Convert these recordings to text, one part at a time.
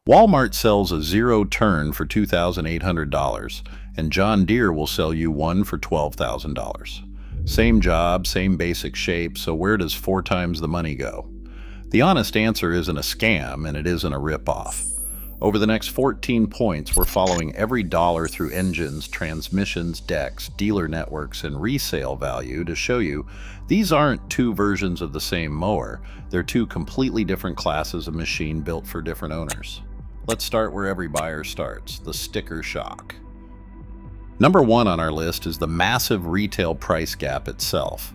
Walmart sells a zero-turn for $2,800, and John Deere will sell you one for $12,000. Same job, same basic shape, so where does 4 times the money go? The honest answer isn't a scam, and it isn't a rip-off. Over the next 14 points, we're following every dollar through engines, transmissions, decks, dealer networks, and resale value to show you these aren't two versions of the same mower. They're two completely different classes of machine built for different owners. Let's start where every buyer starts, the sticker shock. Number one on our list is the massive retail price gap itself,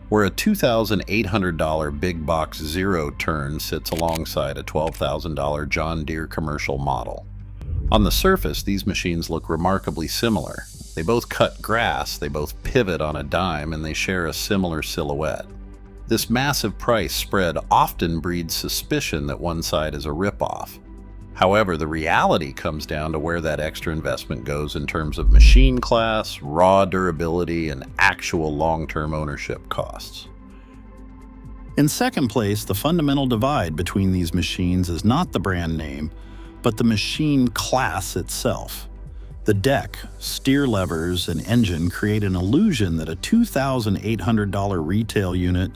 where a $2,800 big box zero-turn sits alongside a $12,000 John Deere commercial model. On the surface, these machines look remarkably similar. They both cut grass, they both pivot on a dime, and they share a similar silhouette. This massive price spread often breeds suspicion that one side is a rip-off. However, the reality comes down to where that extra investment goes in terms of machine class, raw durability, and actual long-term ownership costs. In second place, the fundamental divide between these machines is not the brand name, but the machine class itself. The deck, steer levers, and engine create an illusion that a $2,800 retail unit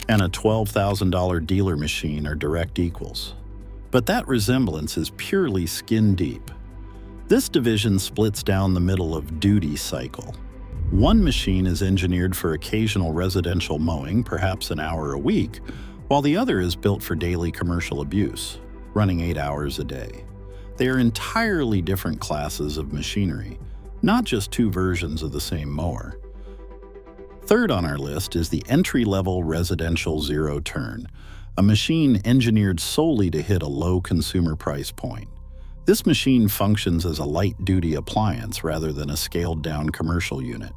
and a $12,000 dealer machine are direct equals. But that resemblance is purely skin deep. This division splits down the middle of duty cycle. One machine is engineered for occasional residential mowing, perhaps an hour a week, while the other is built for daily commercial abuse, running 8 hours a day. They are entirely different classes of machinery, not just two versions of the same mower. Third on our list is the entry-level residential zero-turn, a machine engineered solely to hit a low consumer price point. This machine functions as a light-duty appliance rather than a scaled-down commercial unit.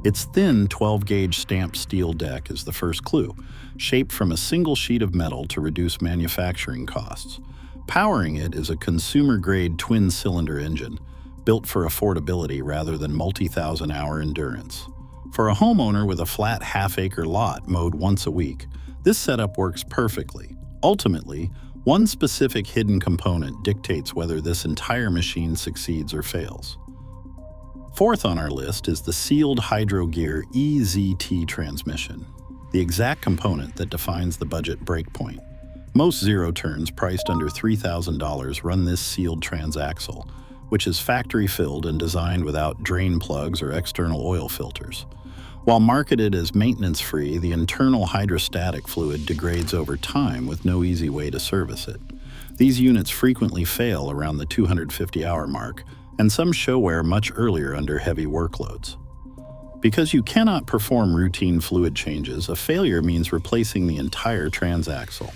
Its thin 12-gauge stamped steel deck is the first clue, shaped from a single sheet of metal to reduce manufacturing costs. Powering it is a consumer-grade twin-cylinder engine, built for affordability rather than multi-thousand-hour endurance. For a homeowner with a flat half-acre lot mowed once a week, this setup works perfectly. Ultimately, one specific hidden component dictates whether this entire machine succeeds or fails. Fourth on our list is the sealed Hydro Gear EZT transmission, the exact component that defines the budget breakpoint. Most zero-turns priced under $3,000 run this sealed transaxle, which is factory-filled and designed without drain plugs or external oil filters. While marketed as maintenance-free, the internal hydrostatic fluid degrades over time with no easy way to service it. These units frequently fail around the 250-hour mark, and some show wear much earlier under heavy workloads. Because you cannot perform routine fluid changes, a failure means replacing the entire transaxle.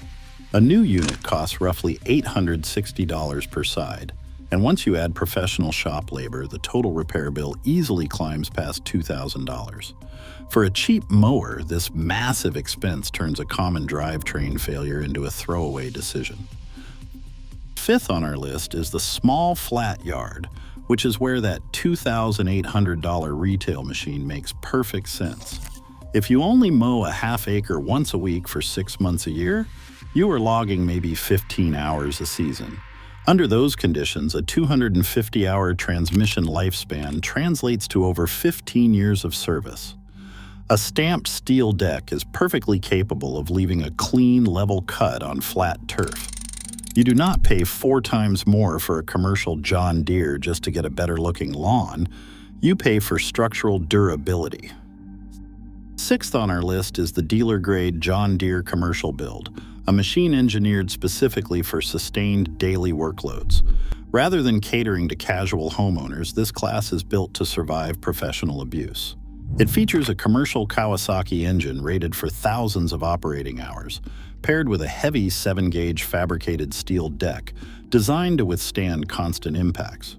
A new unit costs roughly $860 per side, and once you add professional shop labor, the total repair bill easily climbs past $2,000. For a cheap mower, this massive expense turns a common drivetrain failure into a throwaway decision. Fifth on our list is the small flat yard, which is where that $2,800 retail machine makes perfect sense. If you only mow a half acre once a week for 6 months a year, you are logging maybe 15 hours a season. Under those conditions, a 250-hour transmission lifespan translates to over 15 years of service. A stamped steel deck is perfectly capable of leaving a clean, level cut on flat turf. You do not pay 4 times more for a commercial John Deere just to get a better-looking lawn. You pay for structural durability. Sixth on our list is the dealer-grade John Deere commercial build, a machine engineered specifically for sustained daily workloads. Rather than catering to casual homeowners, this class is built to survive professional abuse. It features a commercial Kawasaki engine rated for thousands of operating hours, paired with a heavy 7-gauge fabricated steel deck designed to withstand constant impacts.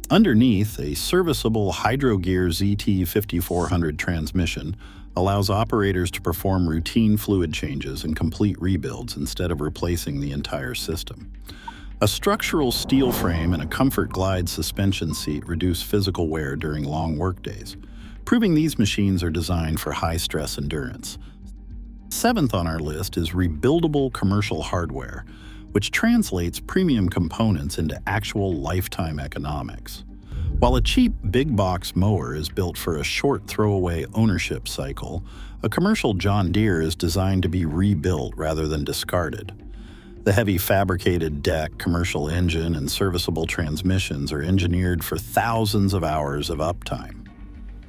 Underneath, a serviceable Hydro Gear ZT 5400 transmission allows operators to perform routine fluid changes and complete rebuilds instead of replacing the entire system. A structural steel frame and a Comfort Glide suspension seat reduce physical wear during long workdays, proving these machines are designed for high-stress endurance. Seventh on our list is rebuildable commercial hardware, which translates premium components into actual lifetime economics. While a cheap big box mower is built for a short throwaway ownership cycle, a commercial John Deere is designed to be rebuilt rather than discarded. The heavy fabricated deck, commercial engine, and serviceable transmissions are engineered for thousands of hours of uptime.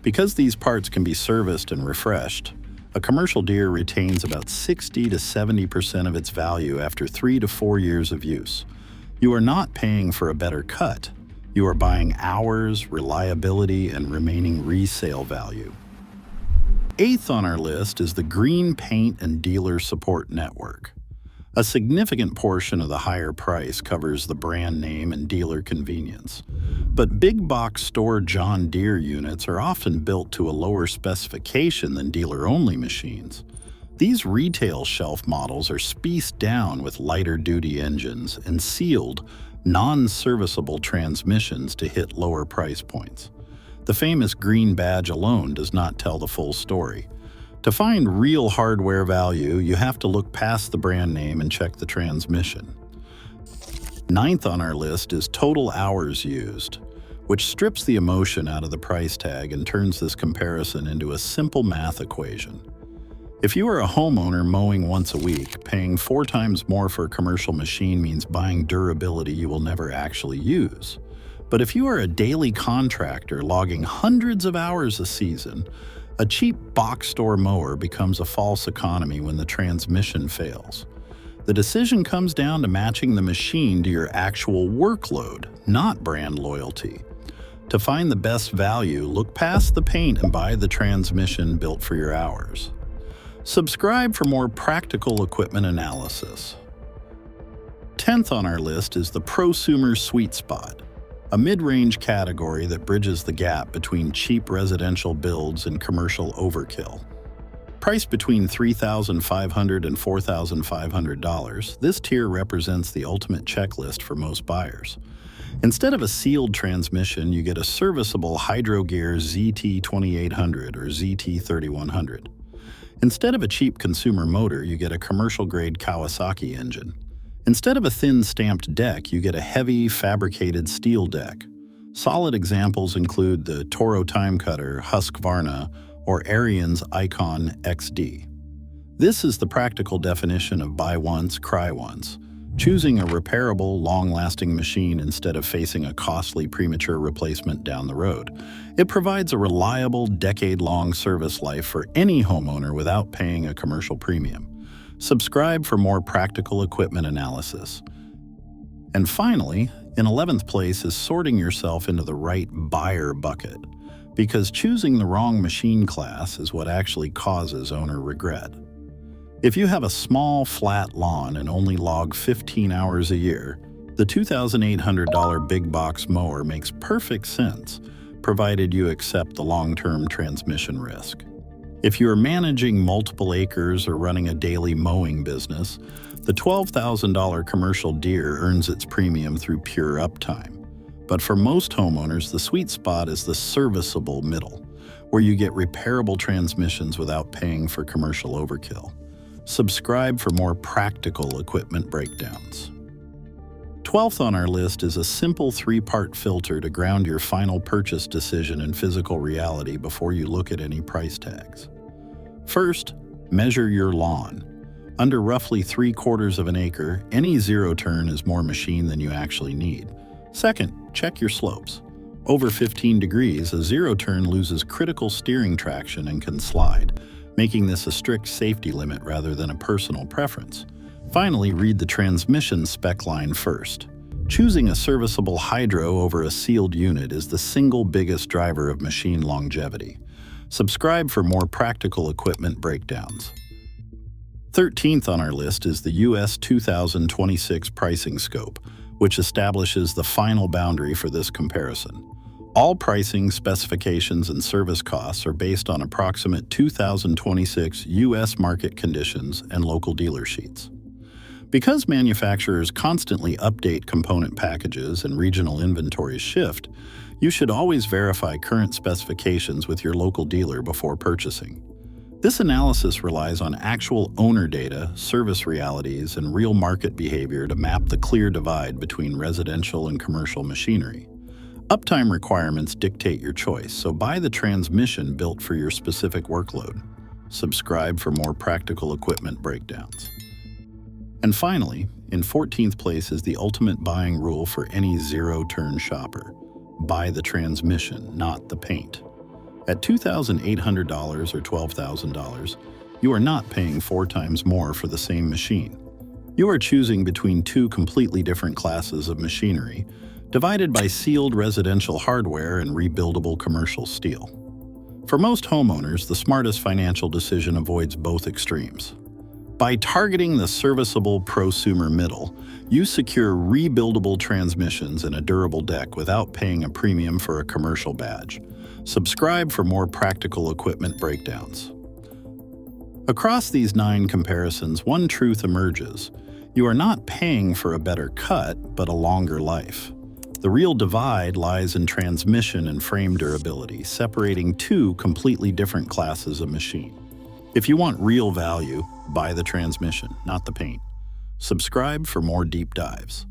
Because these parts can be serviced and refreshed, a commercial Deere retains about 60 to 70% of its value after 3 to 4 years of use. You are not paying for a better cut. You are buying hours, reliability, and remaining resale value. Eighth on our list is the Green Paint and Dealer Support Network. A significant portion of the higher price covers the brand name and dealer convenience. But big box store John Deere units are often built to a lower specification than dealer-only machines. These retail shelf models are spec'd down with lighter-duty engines and sealed, non-serviceable transmissions to hit lower price points. The famous green badge alone does not tell the full story. To find real hardware value, you have to look past the brand name and check the transmission. Ninth on our list is total hours used, which strips the emotion out of the price tag and turns this comparison into a simple math equation. If you are a homeowner mowing once a week, paying 4 times more for a commercial machine means buying durability you will never actually use. But if you are a daily contractor logging hundreds of hours a season, a cheap box store mower becomes a false economy when the transmission fails. The decision comes down to matching the machine to your actual workload, not brand loyalty. To find the best value, look past the paint and buy the transmission built for your hours. Subscribe for more practical equipment analysis. 10th on our list is the prosumer sweet spot, a mid-range category that bridges the gap between cheap residential builds and commercial overkill. Priced between $3,500 and $4,500, this tier represents the ultimate checklist for most buyers. Instead of a sealed transmission, you get a serviceable Hydrogear ZT2800 or ZT3100. Instead of a cheap consumer motor, you get a commercial-grade Kawasaki engine. Instead of a thin stamped deck, you get a heavy, fabricated steel deck. Solid examples include the Toro Time Cutter, Husqvarna, or Ariens Icon XD. This is the practical definition of buy once, cry once. Choosing a repairable, long-lasting machine instead of facing a costly premature replacement down the road. It provides a reliable, decade-long service life for any homeowner without paying a commercial premium. Subscribe for more practical equipment analysis. And finally, in 11th place is sorting yourself into the right buyer bucket, because choosing the wrong machine class is what actually causes owner regret. If you have a small, flat lawn and only log 15 hours a year, the $2,800 big box mower makes perfect sense, provided you accept the long-term transmission risk. If you are managing multiple acres or running a daily mowing business, the $12,000 commercial Deere earns its premium through pure uptime. But for most homeowners, the sweet spot is the serviceable middle, where you get repairable transmissions without paying for commercial overkill. Subscribe for more practical equipment breakdowns. 12th on our list is a simple 3-part filter to ground your final purchase decision in physical reality before you look at any price tags. First, measure your lawn. Under roughly 3/4 of an acre, any zero turn is more machine than you actually need. Second, check your slopes. Over 15 degrees, a zero turn loses critical steering traction and can slide, making this a strict safety limit rather than a personal preference. Finally, read the transmission spec line first. Choosing a serviceable hydro over a sealed unit is the single biggest driver of machine longevity. Subscribe for more practical equipment breakdowns. 13th on our list is the US 2026 pricing scope, which establishes the final boundary for this comparison. All pricing, specifications, and service costs are based on approximate 2026 U.S. market conditions and local dealer sheets. Because manufacturers constantly update component packages and regional inventories shift, you should always verify current specifications with your local dealer before purchasing. This analysis relies on actual owner data, service realities, and real market behavior to map the clear divide between residential and commercial machinery. Uptime requirements dictate your choice, so buy the transmission built for your specific workload. Subscribe for more practical equipment breakdowns. And finally, in 14th place is the ultimate buying rule for any zero-turn shopper. Buy the transmission, not the paint. At $2,800 or $12,000, you are not paying 4 times more for the same machine. You are choosing between 2 completely different classes of machinery, divided by sealed residential hardware and rebuildable commercial steel. For most homeowners, the smartest financial decision avoids both extremes. By targeting the serviceable prosumer middle, you secure rebuildable transmissions and a durable deck without paying a premium for a commercial badge. Subscribe for more practical equipment breakdowns. Across these 9 comparisons, one truth emerges. You are not paying for a better cut, but a longer life. The real divide lies in transmission and frame durability, separating 2 completely different classes of machine. If you want real value, buy the transmission, not the paint. Subscribe for more deep dives.